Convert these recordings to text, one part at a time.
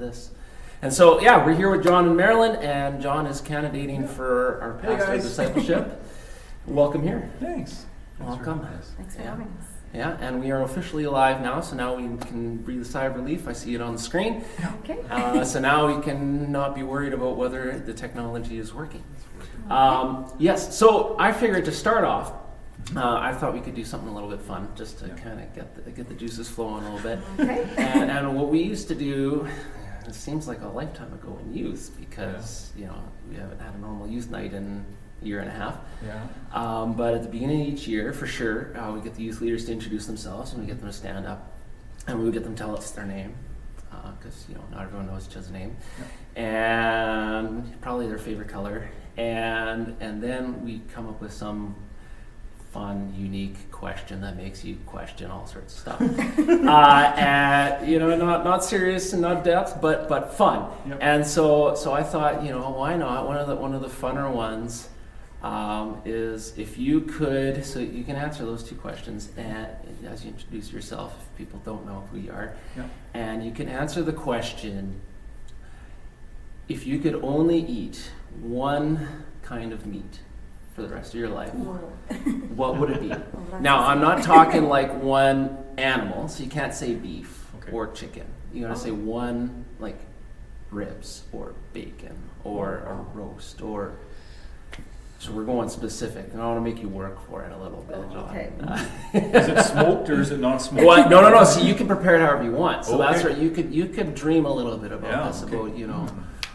this. And so, yeah, we're here with John and Marilyn, and John is candidating for our pastor of discipleship. Welcome here. Thanks. Welcome. Thanks for having us. Yeah, and we are officially alive now, so now we can breathe a sigh of relief. I see it on the screen. Okay. So now we can not be worried about whether the technology is working. Yes, so I figured to start off, I thought we could do something a little bit fun, just to kind of get the juices flowing a little bit. Okay. And what we used to do, it seems like a lifetime ago in youth, because you know we haven't had a normal youth night in a year and a half. Yeah. But at the beginning of each year, for sure, we get the youth leaders to introduce themselves, and we get them to stand up, and we would get them to tell us their name, because you know not everyone knows each other's name, and probably their favorite color, and then we come up with some fun, unique question that makes you question all sorts of stuff. And you know, not serious and not depth, but fun. Yep. And so I thought, you know, why not? One of the funner ones is if you could, so you can answer those two questions, and as you introduce yourself, if people don't know who you are, and you can answer the question: if you could only eat one kind of meat for the rest of your life, what would it be? Now, I'm not talking like one animal, so you can't say beef or chicken. You gotta say one, like ribs or bacon or a roast, or so we're going specific, and I want to make you work for it a little bit. Okay. Is it smoked or is it not smoked? Well, no. See, you can prepare it however you want. So that's Okay. right. You could dream a little bit about this, okay. about, you know,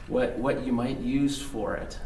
what you might use for it.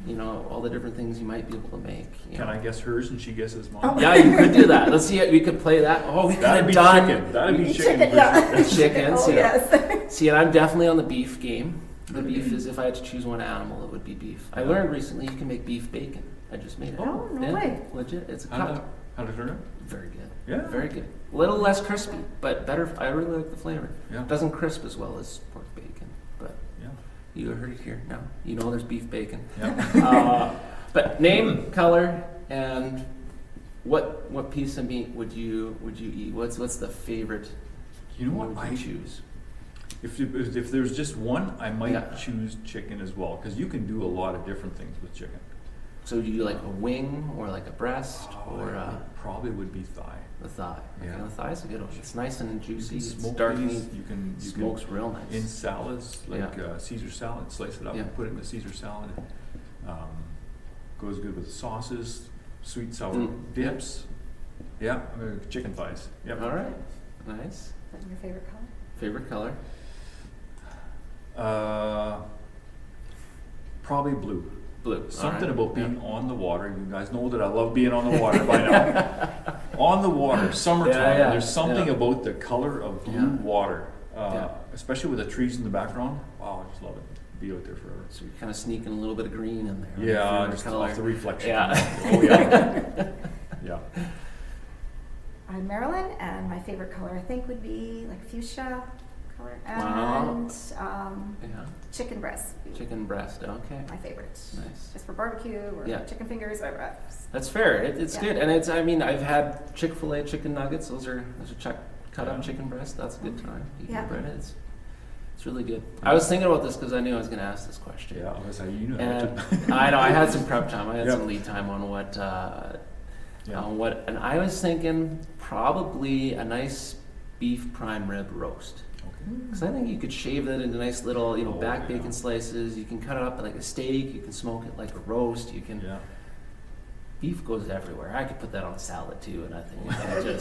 You know, all the different things you might be able to make. Can I guess hers and she guesses mine? Yeah, you could do that. Let's see. We could play that. Oh, we could That'd have be done chicken. That'd be chicken. Chicken, yeah. chicken. Oh, See, yes. see, and I'm definitely on the beef game. The beef is, if I had to choose one animal, it would be beef. I learned recently you can make beef bacon. I just made it. Oh, no way. Legit. It's a How cup. did it turn out? Very good. Yeah. Very good. A little less crispy, but better. I really like the flavor. Yeah. It doesn't crisp as well as pork bacon, but Yeah. you heard it here. No, you know there's beef bacon. Yeah. But name, color, and what piece of meat would you eat? What's the favorite? You know one what? would you choose? If there's just one, I might Yeah. choose chicken as well, because you can do a lot of different things with chicken. So do you do like a wing or like a breast or It probably would be thigh. the thigh? Yeah. Okay, the thigh's a good one. It's nice and juicy. You can It's smoke dark these, meat. You can Smokes real nice. in salads like Yeah. Caesar salad. Slice it up Yeah. and put it in the Caesar salad. Goes good with sauces, sweet sour dips. Yeah, chicken thighs. Yep. All right. Nice. Is that your favorite color? Favorite color? Probably blue. Blue. Something All right. about being on the water. You guys know that I love being on the water by now. On the water, summertime. Yeah. There's something about the color of blue Yeah. water, Yeah. especially with the trees in the background. Wow, I just love it. Be out there forever. So you're kind of sneaking a little bit of green in there. Yeah, Favorite just color. off the reflection. Yeah. Oh yeah. Yeah. I'm Marilyn, and my favorite color I think would be like fuchsia color, Wow. and Yeah. chicken breast. Would be Chicken breast. Okay. my favorite. Nice. Just for barbecue or Yeah. chicken fingers. That's fair. It's Yeah. good, and it's. I mean, I've had Chick-fil-A chicken nuggets. Those are cut up chicken breast. That's a good time. You can Yeah. bread it. It's really good. I was thinking about this because I knew I was going to ask this question. Yeah, I was like, you know And that. I know I had some prep time. I had Yep. some lead time on what. Yeah. And I was thinking probably a nice beef prime rib roast. Okay. Because I think you could shave that into nice little, you know, Oh, back yeah. bacon slices. You can cut it up like a steak. You can smoke it like a roast. You can. Yeah. Beef goes everywhere. I could put that on a salad too, and I think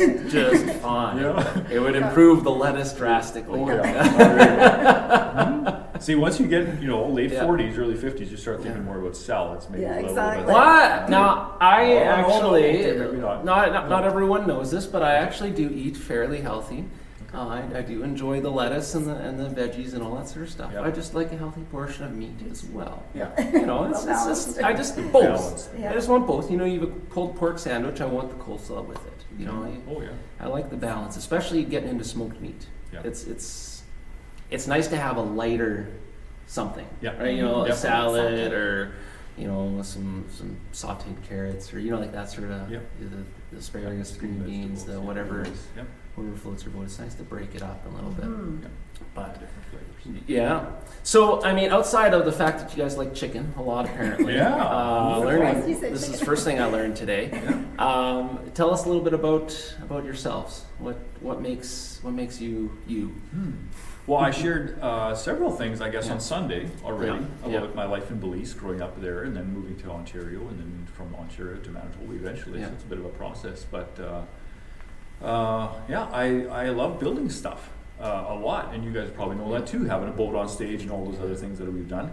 it's just fine. Yeah. It would improve the lettuce drastically. Oh yeah. See, once you get late Yeah. 40s, early 50s, you start thinking Yeah. more about salads. Maybe Yeah, a little exactly. bit. What? Now, I Oh, no, actually, okay, maybe not. not everyone knows this, but I actually do eat fairly healthy. I do enjoy the lettuce and the veggies and all that sort of stuff. Yeah. I just like a healthy portion of meat as well. Yeah. You know, it's Well-balanced. I just both. Balanced. Yeah. I just want both. You know, you have a pulled pork sandwich. I want the coleslaw with it. You know, Oh yeah. I like the balance, especially getting into smoked meat. Yeah. It's nice to have a lighter something. Yeah. Right. You know, Yeah. a salad or some sautéed carrots or like that sort of Yeah. the asparagus, green beans, the Vegetables, whatever. Yep. whoever floats your boat. It's nice to break it up a little bit. Mm. But Different flavors. yeah. So I mean, outside of the fact that you guys like chicken a lot, apparently. Yeah. Surprised you Learning. said This is the chicken. first thing I learned today. Tell us a little bit about yourselves. What makes you you? Well, I shared several things, I guess, Yeah. on Sunday already Yeah. about my life in Belize, growing up there, and then moving to Ontario, and then from Ontario to Manitoba eventually. Yeah. So it's a bit of a process, but yeah, I love building stuff a lot, and you guys probably know that too. Having a boat on stage and all those other things that we've done.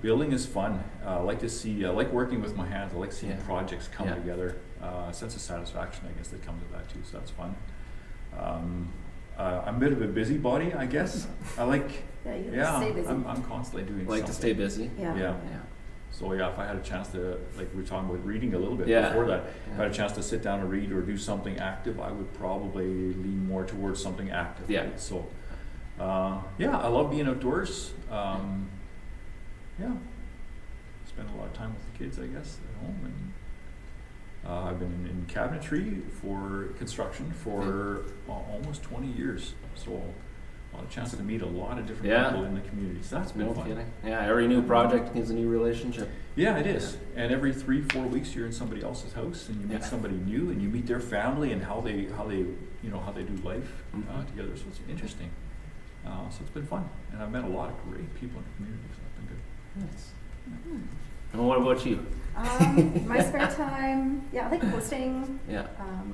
Building is fun. I like to see. I like working with my hands. I like seeing Yeah. projects come Yeah. together. A sense of satisfaction, I guess, that comes with that too. So that's fun. I'm a bit of a busybody, I guess. I like. Yeah, you Yeah, stay busy. I'm constantly doing Like something. to stay busy. Yeah. Yeah. Yeah. So yeah, if I had a chance to, like we were talking about reading a little bit Yeah. before that, if Yeah. I had a chance to sit down and read or do something active, I would probably lean more towards something active. Yeah. Right? So, yeah, I love being outdoors. Yeah, spend a lot of time with the kids, I guess, at home, and I've been in cabinetry for construction for almost 20 years. So a lot of chance to meet a lot of different Yeah. people in the community. So that's been No fun. kidding. Yeah. Every new project gives a new relationship. Yeah, it is. And every 3-4 weeks, you're in somebody else's house, and you meet Yeah. somebody new, and you meet their family and how they do life Mhm. together. So it's interesting. So it's been fun, and I've met a lot of great people in the community. So it's been good. Nice. And what about you? My spare time, yeah, I like hosting. Yeah.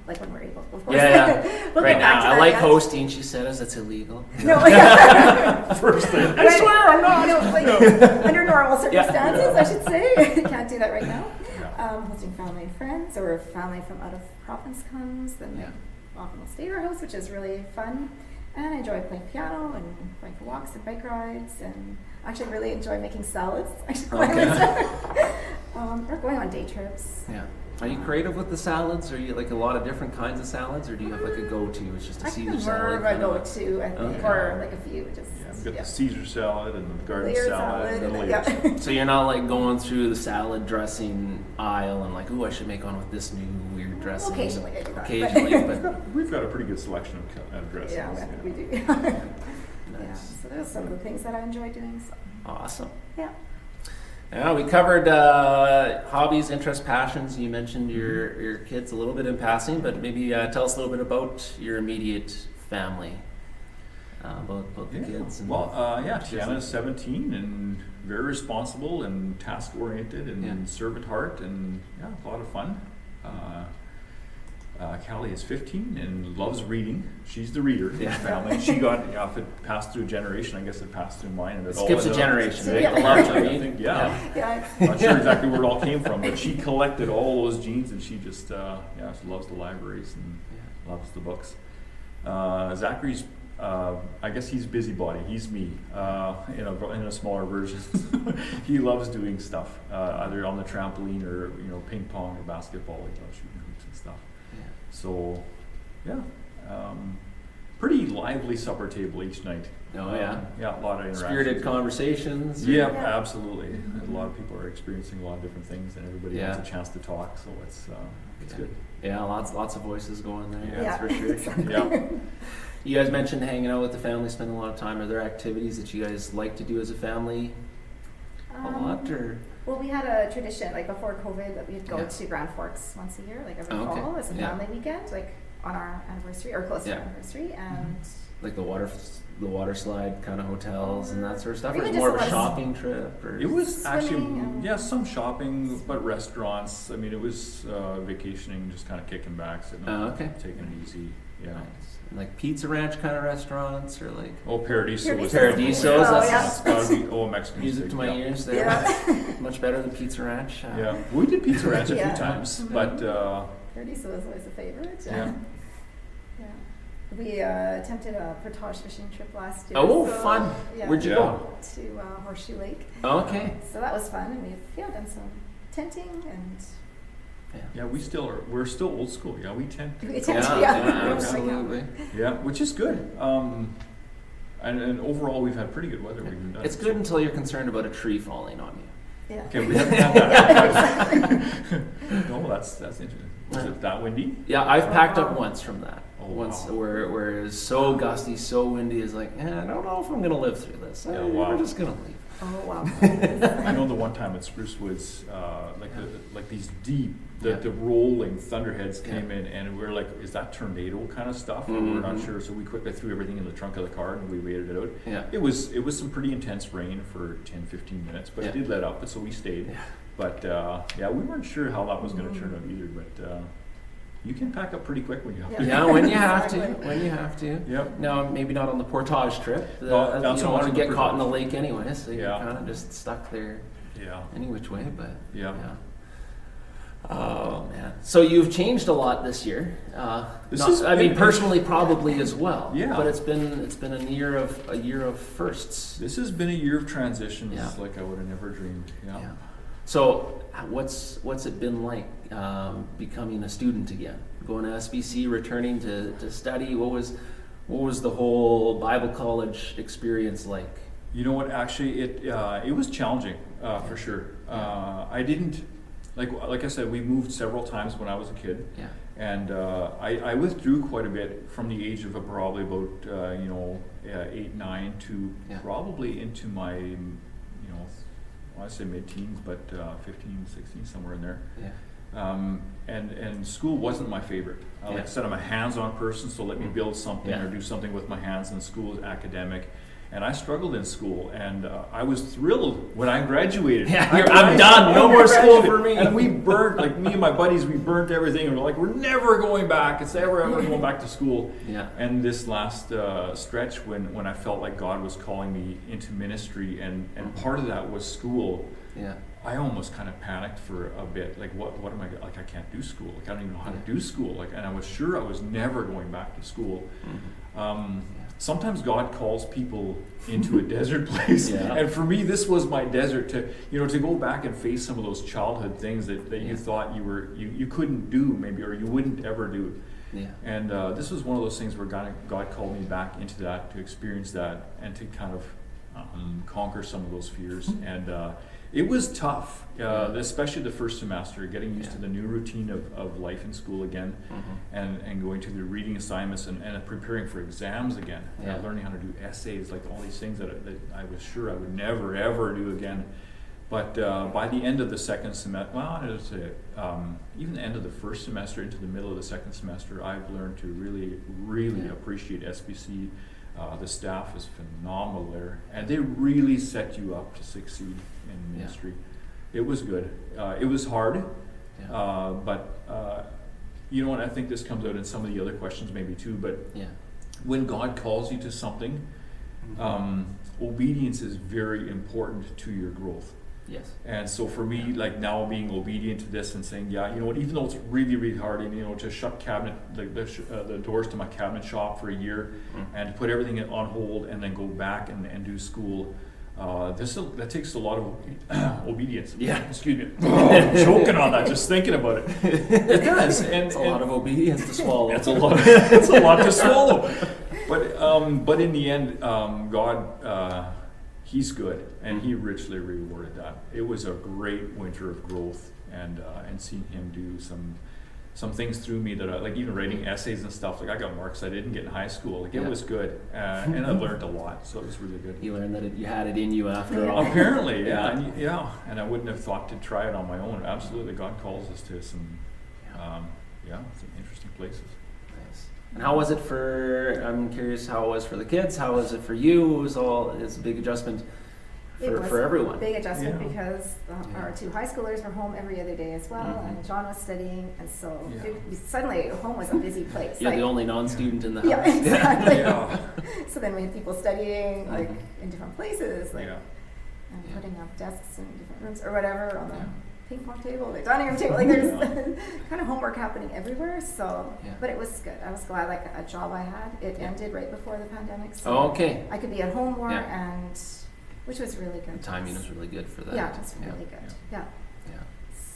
Like when we're able, of course. Yeah. We'll Right get back now, to I that, like yeah. hosting. She said as it's illegal. No, yeah. First thing. I swear I'm not. No, like, under normal Yeah. circumstances, I should say. Can't do that right now. Yeah. Hosting family and friends, or if family from out of province comes, then Yeah. often we'll stay at our house, which is really fun. And I enjoy playing piano and going for walks and bike rides, and actually really enjoy making salads. I should Okay. or going on day trips. Yeah. Are you creative with the salads? Are you like a lot of different kinds of salads, or do you have like a go-to? It's just a I Caesar can salad. more of a kind of go-to, I think, Okay. or like a few. Just Yeah, we've got yeah. the Caesar salad and the garden Layered salad, and the and layers. yeah. So you're not like going through the salad dressing aisle and like, ooh, I should make one with this new weird dressing. Occasionally I do that. Occasionally, but We've got a pretty good selection of dressings. Yeah, I think we do. Yeah, nice. so those are some of the things that I enjoy doing. So Awesome. yeah. Yeah, we covered hobbies, interests, passions. You mentioned your kids a little bit in passing, but maybe tell us a little bit about your immediate family, about the kids. And Well, yeah, Tiana's 17 and very responsible and task oriented and Yeah. servant heart, and yeah, a lot of fun. Callie is 15 and loves reading. She's the reader in Yeah. the family. She got, if it passed through a generation, I guess it passed through mine. And it it all skips a ended up- generation, right? Yeah. The love to I read. think, yeah. Yeah. Not sure exactly where it all came from, but she collected all those genes, and she just, she loves the libraries and loves the books. Zachary's, I guess he's busybody. He's me, in a smaller version. He loves doing stuff, either on the trampoline or ping pong or basketball. He loves shooting hoops and stuff. Yeah. So, yeah, pretty lively supper table each night. Oh, yeah. Yeah, a lot of interactions. Spirited conversations. Yeah, Yeah. absolutely. And a lot of people are experiencing a lot of different things, and everybody Yeah. has a chance to talk. So it's Yeah. good. Yeah, lots of voices going there. Yeah. That's for sure. Exactly. Yeah. You guys mentioned hanging out with the family, spending a lot of time. Are there activities that you guys like to do as a family a lot, or? Well, we had a tradition, like before COVID, that we'd go Yeah. to Grand Forks once a year, like every Oh, okay. fall as a Yeah. family weekend, like on our anniversary or close to Yeah. our anniversary, and Like the water slide kind of hotels and that sort of stuff, or Even is it just more of a a lot of shopping trip? Or? It was actually, Swimming and- some shopping, but restaurants. I mean, it was vacationing, just kind of kicking back, sitting Oh, okay. taking it easy. Yeah. Nice. Like Pizza Ranch kind of restaurants, or like Oh, Paradiso. was- Paradiso's, Oh, that's- yeah. It's gotta be, Mexican music steak, to my yeah. ears there. Yeah. Much better than Pizza Ranch. Yeah, we did Pizza Ranch a Yeah. few times, Mhm. but Paradiso is always a favorite. Yeah. Yeah. We attempted a portage fishing trip last year. Oh, so, fun. Yeah, Where'd you Yeah. go? to Horseshoe Lake. Okay. So that was fun, and we've done some tenting and yeah, we're still old school. Yeah, we tend. we Yeah, tented. absolutely. Yeah, which is good. And overall, we've had pretty good weather. We've been done. It's good until you're concerned about a tree falling on you. Yeah. Okay, we haven't had that. No, that's interesting. Was it that windy? Yeah, I've packed up once from that. Oh once wow. where it's so gusty, so windy, is like, I don't know if I'm gonna live through this. Yeah, wow. We're just gonna leave. Oh, wow. I know the one time at Spruce Woods, like these deep, the rolling thunderheads came in, and we were like, is that tornado kind of stuff? And we're not sure, so we quickly threw everything in the trunk of the car and we waited it out. Yeah. It was some pretty intense rain for 10-15 minutes, but it did let up, so we stayed. Yeah. But we weren't sure how that was going to turn out either, but you can pack up pretty quick when you have to. Yeah, when you have Exactly. to. When you have to. Yep. Now, maybe not on the portage trip. No, You not so don't much want on to the get caught in the portage. lake anyway, so you're Yeah. kind of just stuck there Yeah. any which way. But Yeah. Oh man! So you've changed a lot this year. Personally, probably as well. Yeah. But it's been a year of firsts. This has been a year of transitions, Yeah. like I would have never dreamed. Yeah. So what's it been like becoming a student again? Going to SBC, returning to study. What was the whole Bible college experience like? You know what? Actually, it was challenging for sure. I didn't like I said. We moved several times when I was a kid, and I withdrew quite a bit from the age of probably about 8, 9 to probably into my I say mid-teens, but 15, 16, somewhere in there. And school wasn't my favorite. Like I said, I'm a hands-on person, so let me build something or do something with my hands, and school is academic. And I struggled in school, and I was thrilled when I graduated. I'm done. No more school for me. And we burnt, like me and my buddies, we burnt everything. And we're like, we're never going back. It's ever going back to school. Yeah. And this last stretch, when I felt like God was calling me into ministry, and part of that was school. Yeah. I almost kind of panicked for a bit. Like, what am I, like, I can't do school. Like, I don't even know how to do school. Like, and I was sure I was never going back to school. Sometimes God calls people into a desert place. And for me, this was my desert to go back and face some of those childhood things that you thought you couldn't do maybe, or you wouldn't ever do. And this was one of those things where God called me back into that, to experience that, and to kind of conquer some of those fears. And it was tough, especially the first semester, getting used to the new routine of life in school again, and going to the reading assignments and preparing for exams again, learning how to do essays, like all these things that I was sure I would never ever do again. But by the end of the second semester, even the end of the first semester into the middle of the second semester, I've learned to really, really appreciate SBC. The staff is phenomenal there, and they really set you up to succeed in ministry. It was good. It was hard, but you know what? I think this comes out in some of the other questions maybe too, but when God calls you to something, obedience is very important to your growth. Yes. And so for me, like now being obedient to this and saying, you know what, even though it's really, really hard, and to shut the doors to my cabinet shop for a year, and to put everything on hold, and then go back and do school, that takes a lot of obedience. Excuse me. I'm choking on that just thinking about it. It does. And it's a lot of obedience to swallow. It's a lot. It's a lot to swallow. But in the end, God. He's good, and He richly rewarded that. It was a great winter of growth, and seeing Him do some things through me that like even writing essays and stuff. Like I got marks I didn't get in high school. Like it was good, and I learned a lot. So it was really good. You learned that you had it in you after all. Apparently, and I wouldn't have thought to try it on my own. Absolutely, God calls us to some interesting places. And how was it I'm curious how it was for the kids, how was it for you? It's a big adjustment for everyone. Big adjustment because our two high schoolers were home every other day as well, and John was studying, and so suddenly home was a busy place. You're the only non-student in the house. Yeah, exactly. So then we had people studying like in different places, like and putting up desks in different rooms or whatever on the ping pong table, the dining room table, like there's kind of homework happening everywhere. So, but it was good. I was glad, like a job I had, it ended right before the pandemic. So I could be at home more, and which was really good. The timing was really good for that. Yeah, it was really good. Yeah.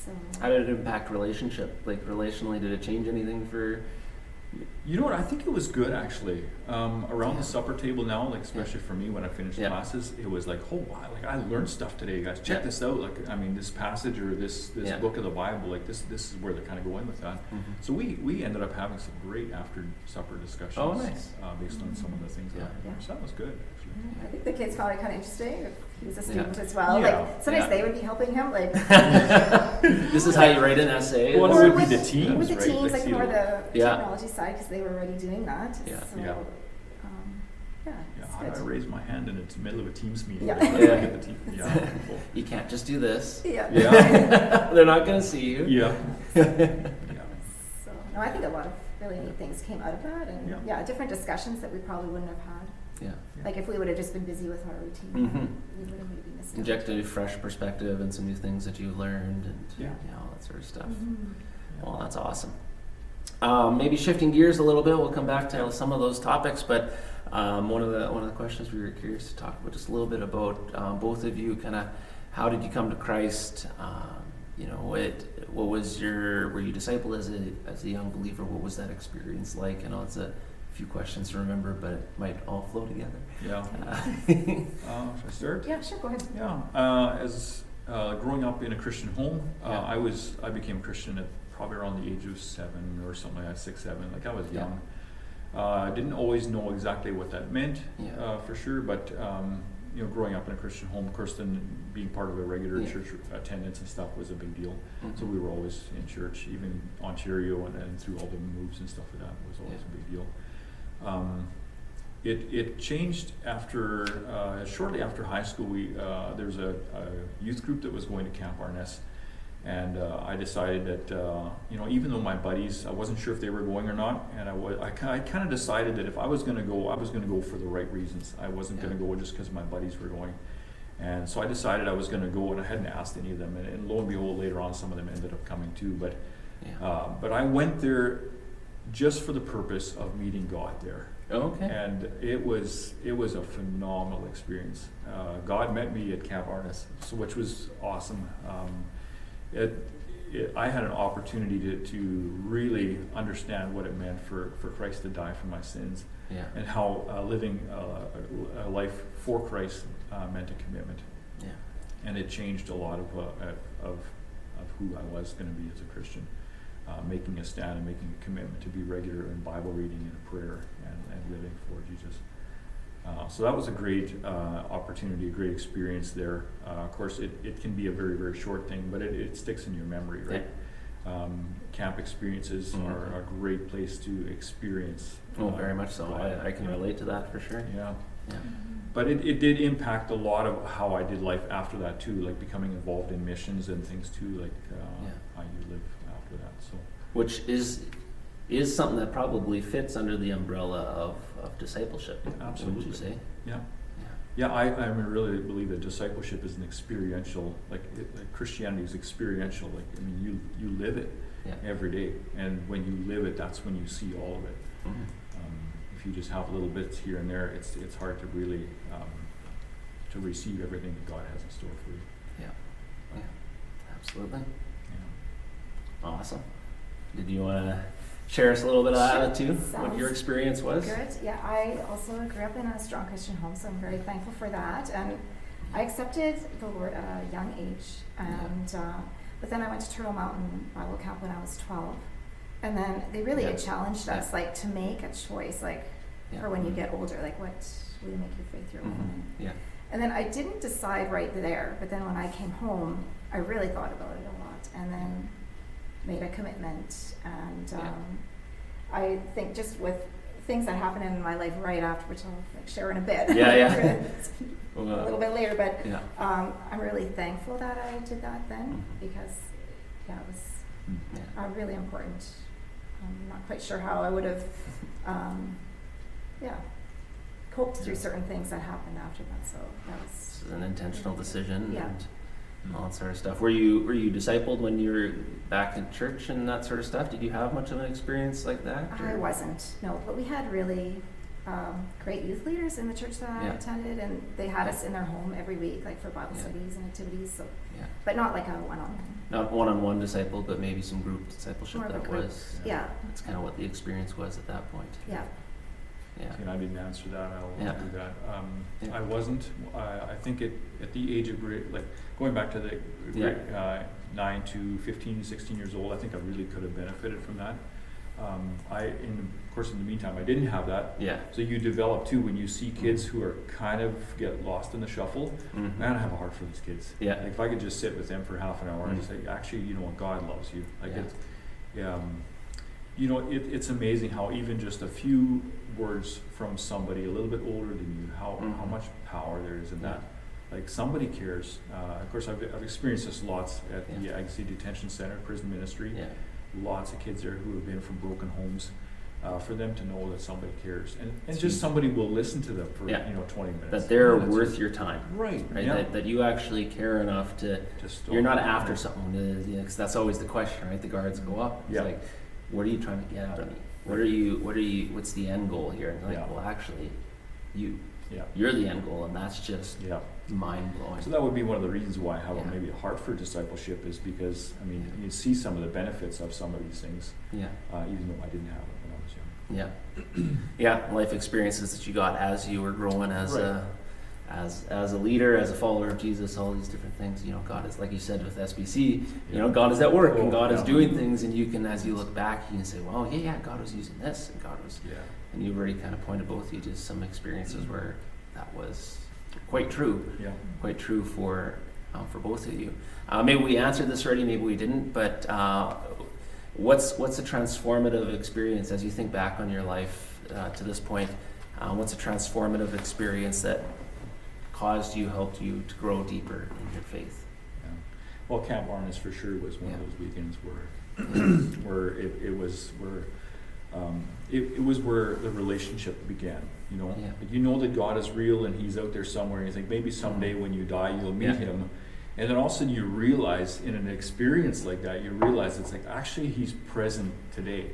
So, how did it impact relationship? Like relationally, did it change anything for You know what? I think it was good actually. Around the supper table now, like especially for me when I finished classes, it was like, oh wow, like I learned stuff today, guys. Check this out. Like I mean, this passage or this book of the Bible, like this is where they're kind of going with that. So we ended up having some great after supper discussions. Oh, nice. Based on some of the things that I learned. So that was good actually. I think the kids found it kind of interesting. If he was a student as well. Yeah. Like sometimes they would be helping him. Like This is how you write an essay. Well, or it would be the teams, with the right? teams, like more the Yeah. technology side, because they were already doing that. Yeah. So, Yeah. it's How do I good. raise my hand in the middle of a Teams meeting? Yeah. Get the team. Yeah. Cool. You can't just do this. Yeah. Yeah. They're not going to see you. Yeah. So no, I think a lot of really neat things came out of that, and different discussions that we probably wouldn't have had. Yeah. Like if we would have just been busy with our routine, we would have maybe missed out. Injected a fresh perspective and some new things that you've learned and all that sort of stuff. Well, that's awesome. Maybe shifting gears a little bit, we'll come back to some of those topics, but one of the questions we were curious to talk about just a little bit about both of you, kind of how did you come to Christ? What was were you discipled as a young believer? What was that experience like? I know it's a few questions to remember, but it might all flow together. Yeah. Should I start? Yeah, sure, go ahead. Yeah. As growing up in a Christian home, I became Christian at probably around the age of 7 or something like that, 6, 7. Like I was young. I didn't always know exactly what that meant for sure, but growing up in a Christian home, of course, then being part of a regular church attendance and stuff was a big deal. So we were always in church, even Ontario and through all the moves and stuff like that was always a big deal. It changed after shortly after high school. There was a youth group that was going to Camp Arness, and I decided that even though my buddies, I wasn't sure if they were going or not, and I kind of decided that if I was going to go, I was going to go for the right reasons. I wasn't going to go just because my buddies were going, and so I decided I was going to go, and I hadn't asked any of them, and lo and behold, later on, some of them ended up coming too. But I went there just for the purpose of meeting God there. Okay. And it was a phenomenal experience. God met me at Camp Arness, which was awesome. I had an opportunity to really understand what it meant for Christ to die for my sins, and how living a life for Christ meant a commitment. Yeah. And it changed a lot of who I was going to be as a Christian. Making a stand and making a commitment to be regular in Bible reading and prayer and living for Jesus. So that was a great opportunity, a great experience there. Of course, it can be a very, very short thing, but it sticks in your memory, right? Camp experiences are a great place to experience. Oh, very much so. I can relate to that for sure. Yeah. But it did impact a lot of how I did life after that too, like becoming involved in missions and things too, like how you live after that. So, which is something that probably fits under the umbrella of discipleship. Absolutely. Would you say? Yeah, I really believe that discipleship is an experiential, like Christianity is experiential. Like, I mean, you live it every day, and when you live it, that's when you see all of it. If you just have little bits here and there, it's hard to really to receive everything that God has in store for you. Yeah, absolutely. Awesome. Did you want to share us a little bit of that too? What your experience was? Good. Yeah, I also grew up in a strong Christian home, so I'm very thankful for that. And I accepted the Lord at a young age, and but then I went to Turtle Mountain Bible Camp when I was 12, and then they really had challenged us, like, to make a choice, like, for when you get older, like, what will you make your faith your own? And then I didn't decide right there, but then when I came home, I really thought about it a lot, and then made a commitment. And I think just with things that happened in my life right after, which I'll share in a bit, a little bit later, but I'm really thankful that I did that then, because it was really important. I'm not quite sure how I would have coped through certain things that happened after that. So that was an intentional decision. And all that sort of stuff. Were you discipled when you were back in church and that sort of stuff? Did you have much of an experience like that? I wasn't, no. But we had really great youth leaders in the church that I Yeah. attended, and they had us in their home every week, like for Bible studies and activities. So, Yeah. but not like a one-on-one. Not one-on-one disciple, but maybe some group discipleship. More of a That group. was. Yeah. That's kind of what the experience was at that point. Yeah. Yeah. And I didn't answer that. I'll Yeah. do that. Yeah. I wasn't. I think at the age of like going back to the 9 to 15, 16 years old, I think I really could have benefited from that. Of course, in the meantime, I didn't have that. Yeah. So you develop too when you see kids who are kind of get lost in the shuffle. Mhm. Man, I have a heart for these kids. Yeah. Like if I could just sit with them for half an hour and just say, actually, you know what, God loves you. Like Yeah. it's amazing how even just a few words from somebody a little bit older than you, how much power there is in that. Like somebody cares. Of course, I've experienced this lots at the Agassiz Detention Center, prison ministry. Yeah. Lots of kids there who have been from broken homes. For them to know that somebody cares, and It's just huge. somebody will listen to them for 20 minutes. That they're That's worth your time. right. Right. Yeah. That you actually care enough to. Just You're not after something, because that's always the question, right? The guards go up. It's Yeah. like, what are you trying to get out of me? What's the end goal here? And they're like, Yeah. well, actually, Yeah. you're the end goal, and that's just Yeah. mind blowing. So that would be one of the reasons why I have Yeah. maybe a heart for discipleship is because you see some of the benefits of some of these things, Yeah. even though I didn't have it when I was young. Yeah. Yeah. Life experiences that you got as you were growing as Right. as a leader, as a follower of Jesus, all these different things. God is, like you said with SBC, God is at work and God is doing things, and you can, as you look back, you can say, well, God was using this, and God was, and you've already kind of pointed both of you to some experiences where that was quite true. Yeah. Quite true for both of you. Maybe we answered this already, maybe we didn't, but what's a transformative experience as you think back on your life to this point? What's a transformative experience that helped you to grow deeper in your faith? Yeah. Well, Camp Arnis for sure was one of those weekends where it was where the relationship began. Like, that God is real and He's out there somewhere, and you think maybe someday when you die you'll meet Him, and then all of a sudden you realize in an experience like that, you realize it's like actually He's present today.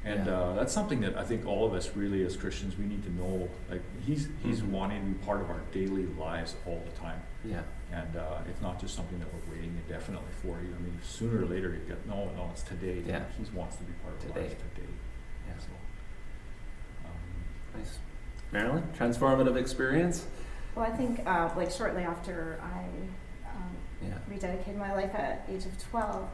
And that's something that I think all of us really as Christians, we need to know. Like He's wanting to be part of our daily lives all the time. Yeah. And it's not just something that we're waiting indefinitely for. Sooner or later you get, no, it's today. Yeah. He wants to be part of our lives today. Yeah. So, Nice. Marilyn, transformative experience? Well, I think like shortly after I rededicated my life at age of 12,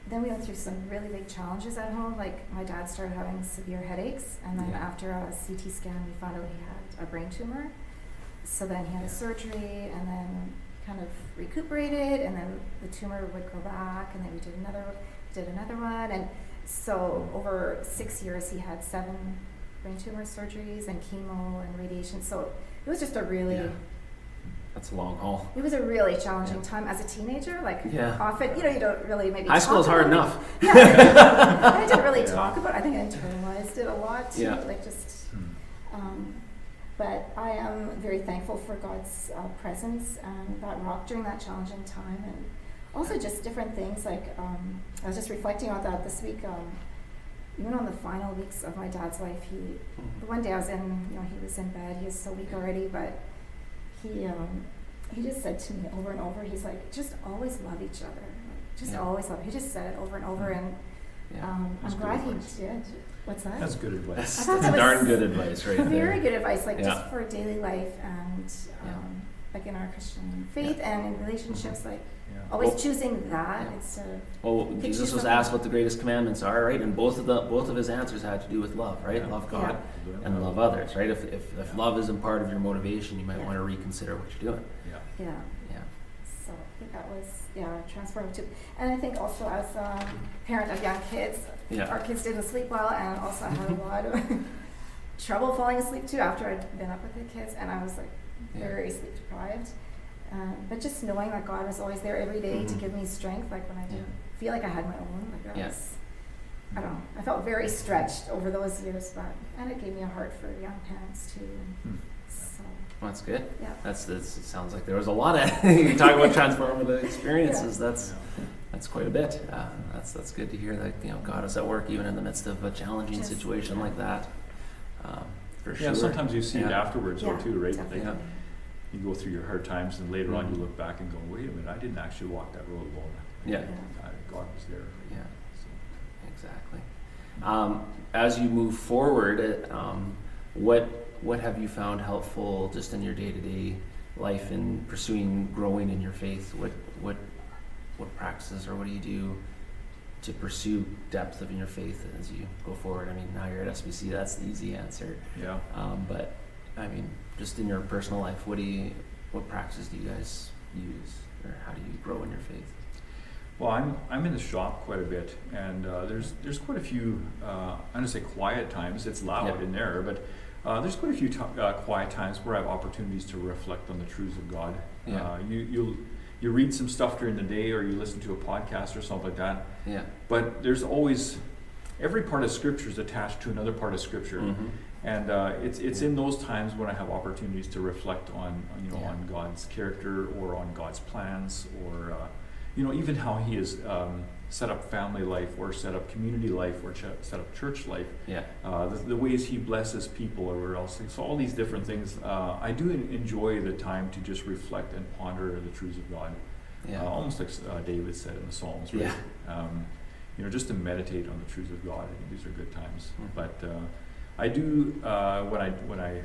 then we went through some really big challenges at home. Like my dad started having severe headaches, and then after a CT scan, we found out he had a brain tumor. So then he had a surgery, and then kind of recuperated, and then the tumor would grow back, and then we did another one, and so over 6 years he had 7 brain tumor surgeries and chemo and radiation. So it was just a really that's a long haul. It was a really challenging time as a teenager. Like often, you don't really maybe. High school is hard enough. Yeah, I didn't really talk about it. I think I internalized it a lot too. Like just. But I am very thankful for God's presence and that rock during that challenging time, and also just different things. Like I was just reflecting on that this week. Even on the final weeks of my dad's life, one day I was in, he was in bed. He was so weak already, but he just said to me over and over, he's like, just always love each other. Just always love. He just said it over and over, and I'm glad he did. What's that? That's good advice. That's darn good advice, right? Very good advice, like just for daily life and like in our Christian faith and in relationships, like always choosing that instead of. Well, Jesus was asked what the greatest commandments are, right? And both of his answers had to do with love, right? Love God and love others, right? If love isn't part of your motivation, you might want to reconsider what you're doing. Yeah. So I think that was transformative too. And I think also as a parent of young kids, our kids didn't sleep well, and also I had a lot of trouble falling asleep too after I'd been up with the kids, and I was like very sleep deprived. But just knowing that God was always there every day to give me strength, like when I didn't feel like I had my own, like that was, I don't know, I felt very stretched over those years, and it gave me a heart for young parents too. So. Well, that's good. Yeah. It sounds like there was a lot of, you talk about transformative experiences, that's quite a bit. That's good to hear that, God is at work even in the midst of a challenging situation like that. For sure. Yeah, sometimes you see it afterwards though too, right? Definitely. Like, you go through your hard times and later on you look back and go, wait a minute, I didn't actually walk that road alone. Yeah. God was there. Yeah. Exactly. As you move forward, what have you found helpful just in your day-to-day life in pursuing growing in your faith? What practices or what do you do to pursue depth of in your faith as you go forward? I mean, now you're at SBC, that's the easy answer. Yeah. But I mean, just in your personal life, what practices do you guys use, or how do you grow in your faith? Well, I'm in the shop quite a bit, and there's quite a few. I'm gonna say quiet times. It's loud in there, but there's quite a few quiet times where I have opportunities to reflect on the truths of God. Yeah. You read some stuff during the day, or you listen to a podcast or something like that. Yeah. But there's always every part of Scripture is attached to another part of Scripture, and it's in those times when I have opportunities to reflect on on God's character or on God's plans or even how He has set up family life or set up community life or set up church life. Yeah. The ways He blesses people or else. So all these different things. I do enjoy the time to just reflect and ponder the truths of God. Yeah. Almost like David said in the Psalms, right? Yeah. Just to meditate on the truths of God. I think these are good times. But I do when I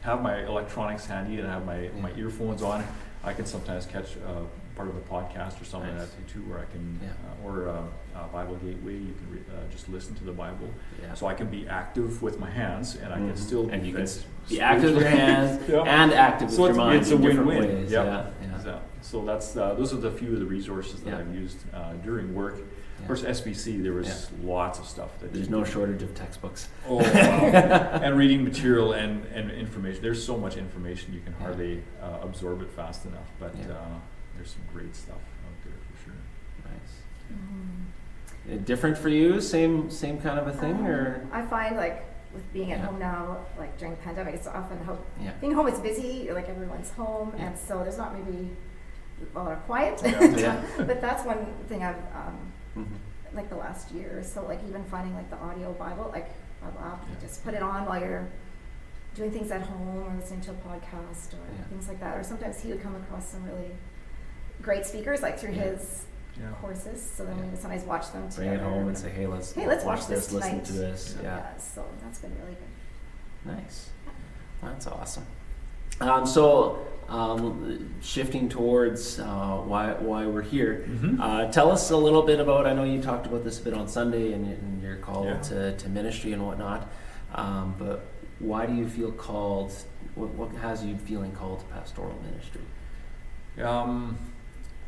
have my electronics handy and I have my earphones on, I can sometimes catch part of a podcast or something like that too, where I can, or Bible Gateway, you can just listen to the Bible. Yeah. So I can be active with my hands, and I can still and you can be active with your hands and active with your mind. It's a win-win. Ways. Yeah. So that's those are the few of the resources that I've used during work. Of course, SBC, there was lots of stuff. There's no shortage of textbooks. Oh, wow. And reading material and information. There's so much information, you can hardly absorb it fast enough. But there's some great stuff out there for sure. Nice. Different for you? Same kind of a thing? Or I find like with being at home now, like during the pandemic, it's often being home is busy, like everyone's home, and so there's not maybe a lot of quiet. But that's one thing I've like the last year. So like even finding like the audio Bible app, you just put it on while you're doing things at home or listening to a podcast or things like that. Or sometimes he would come across some really great speakers like through his courses. So then we would sometimes watch them together. Bring it home and say, hey, let's watch this, listen to this. Yeah. So that's been really good. Nice. That's awesome. Shifting towards why we're here, tell us a little bit about, I know you talked about this a bit on Sunday and your call to ministry and whatnot, but why do you feel called, what has you feeling called to pastoral ministry?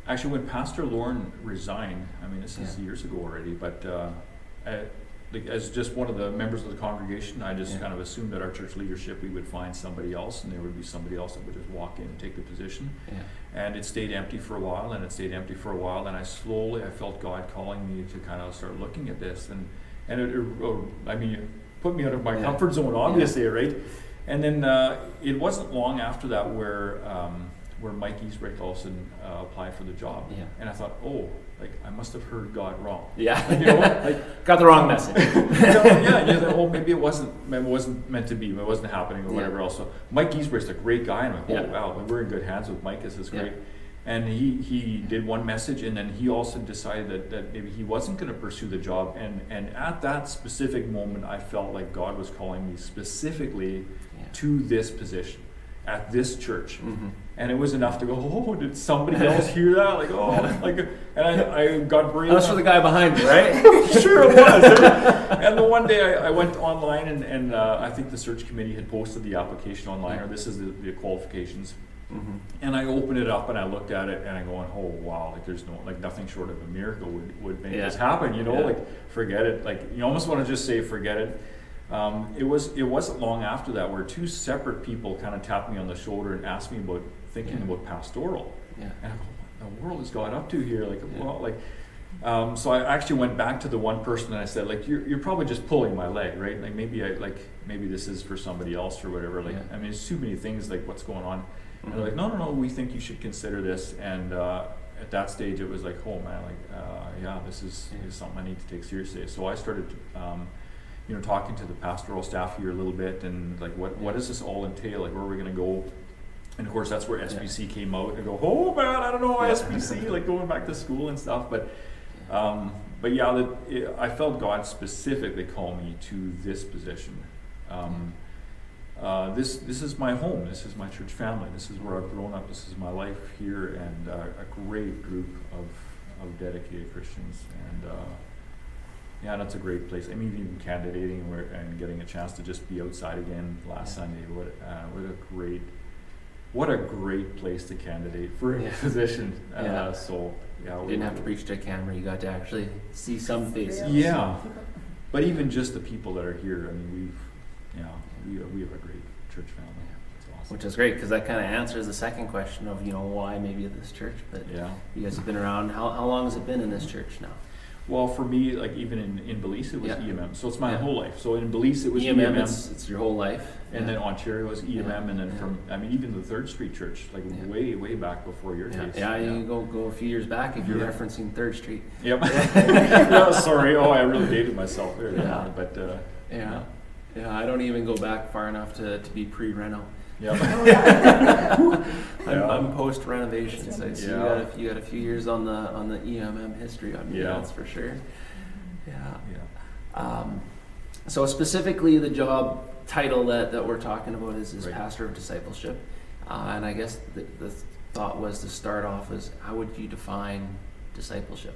Actually, when Pastor Lauren resigned, I mean, this is years ago already, but as just one of the members of the congregation, I just kind of assumed that our church leadership, we would find somebody else, and there would be somebody else that would just walk in and take the position. And it stayed empty for a while, and I felt God calling me to kind of start looking at this, and it put me out of my comfort zone, obviously, right? And then it wasn't long after that where Mike Easbricht also applied for the job, and I thought, I must have heard God wrong. Got the wrong message. Maybe it wasn't meant to be, it wasn't happening, or whatever else. So Mike Easbricht's a great guy, and I'm like, wow, we're in good hands with Mike. This is great. And he did one message, and then he also decided that maybe he wasn't going to pursue the job. And at that specific moment, I felt like God was calling me specifically to this position at this church. And it was enough to go, did somebody else hear that? And I got brave. That's for the guy behind you, right? Sure it was. And the one day I went online and I think the search committee had posted the application online, or this is the qualifications. And I opened it up and I looked at it and I going, oh wow, there's nothing short of a miracle would make this happen, forget it. You almost want to just say forget it. It wasn't long after that where two separate people kind of tapped me on the shoulder and asked me about thinking about pastoral. And I go, what the world has God up to here? So I actually went back to the one person and I said, you're probably just pulling my leg, right? Maybe this is for somebody else or whatever. I mean, there's too many things, what's going on. And they're like, no, we think you should consider this. And at that stage, it was like, oh man, this is something I need to take seriously. So I started talking to the pastoral staff here a little bit, and like, what does this all entail? Like, where are we going to go? And of course, that's where SBC came out. And go, oh man, I don't know SBC, like going back to school and stuff. But yeah, I felt God specifically call me to this position. This is my home. This is my church family. This is where I've grown up. This is my life here, and a great group of dedicated Christians. And yeah, that's a great place. I mean, even candidating and getting a chance to just be outside again last Sunday. What a great place to candidate for a position. So yeah, you didn't have to preach to a camera. You got to actually see some faces. Yeah, but even just the people that are here. I mean, we have a great church family. It's awesome. Which is great, because that kind of answers the second question of why maybe at this church. But you guys have been around. How long has it been in this church now? Well, for me, like even in Belize, it was EMM. So it's my whole life. So in Belize, it was EMM. It's your whole life. And then Ontario was EMM, and then even the Third Street Church, like way back before your days. Yeah, you go a few years back if you're referencing Third Street. Yep. Yeah, sorry. Oh, I really dated myself there. Yeah. But yeah, I don't even go back far enough to be pre-reno. Yep. I'm post renovation, so you got a few years on the EMM history on me, that's for sure. So specifically, the job title that we're talking about is pastor of discipleship, and I guess the thought was to start off as, how would you define discipleship?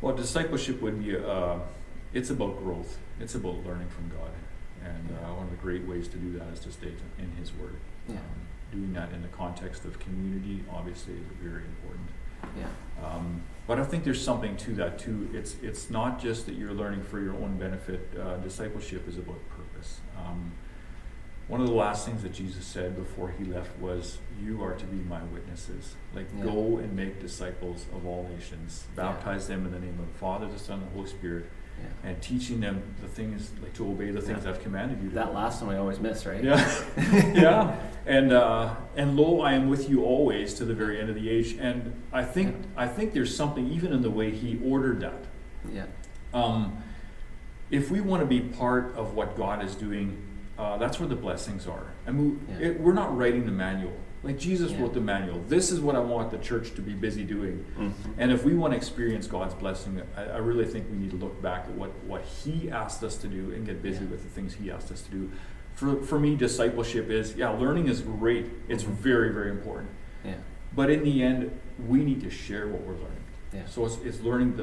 Well, discipleship would be it's about growth. It's about learning from God. And one of the great ways to do that is to stay in His Word. Doing that in the context of community, obviously, is very important. But I think there's something to that too. It's not just that you're learning for your own benefit. Discipleship is about purpose. One of the last things that Jesus said before He left was, "You are to be my witnesses. Go and make disciples of all nations. Baptize them in the name of the Father, the Son, and the Holy Spirit." And teaching them the things, like to obey the things I've commanded you to do. That last one I always miss, right? Yeah. And lo, I am with you always to the very end of the age. And I think there's something even in the way He ordered that. If we want to be part of what God is doing, that's where the blessings are. I mean, we're not writing the manual. Like Jesus wrote the manual. This is what I want the church to be busy doing. And if we want to experience God's blessing, I really think we need to look back at what He asked us to do and get busy with the things He asked us to do. For me, discipleship is, learning is great. It's very, very important. But in the end, we need to share what we're learning. So it's learning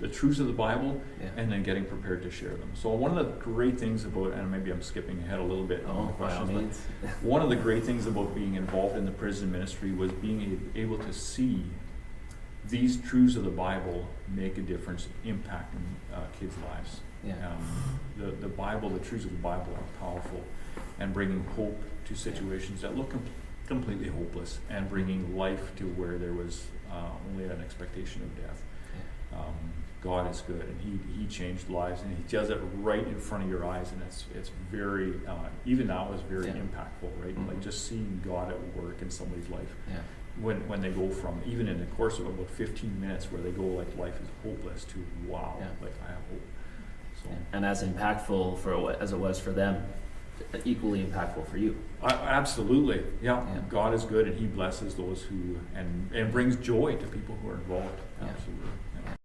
the truths of the Bible and then getting prepared to share them. So one of the great things about, and maybe I'm skipping ahead a little bit on the questions, but one of the great things about being involved in the prison ministry was being able to see these truths of the Bible make a difference, impacting kids' lives. The Bible, the truths of the Bible are powerful, and bringing hope to situations that look completely hopeless, and bringing life to where there was only an expectation of death. God is good, and He changed lives, and He does it right in front of your eyes, and it's very even now is very impactful, right? Like just seeing God at work in somebody's life. When they go from, even in the course of about 15 minutes, where they go like life is hopeless to wow, like I have hope. So and as impactful as it was for them, equally impactful for you. Absolutely, God is good, and He blesses those who and brings joy to people who are involved. Absolutely.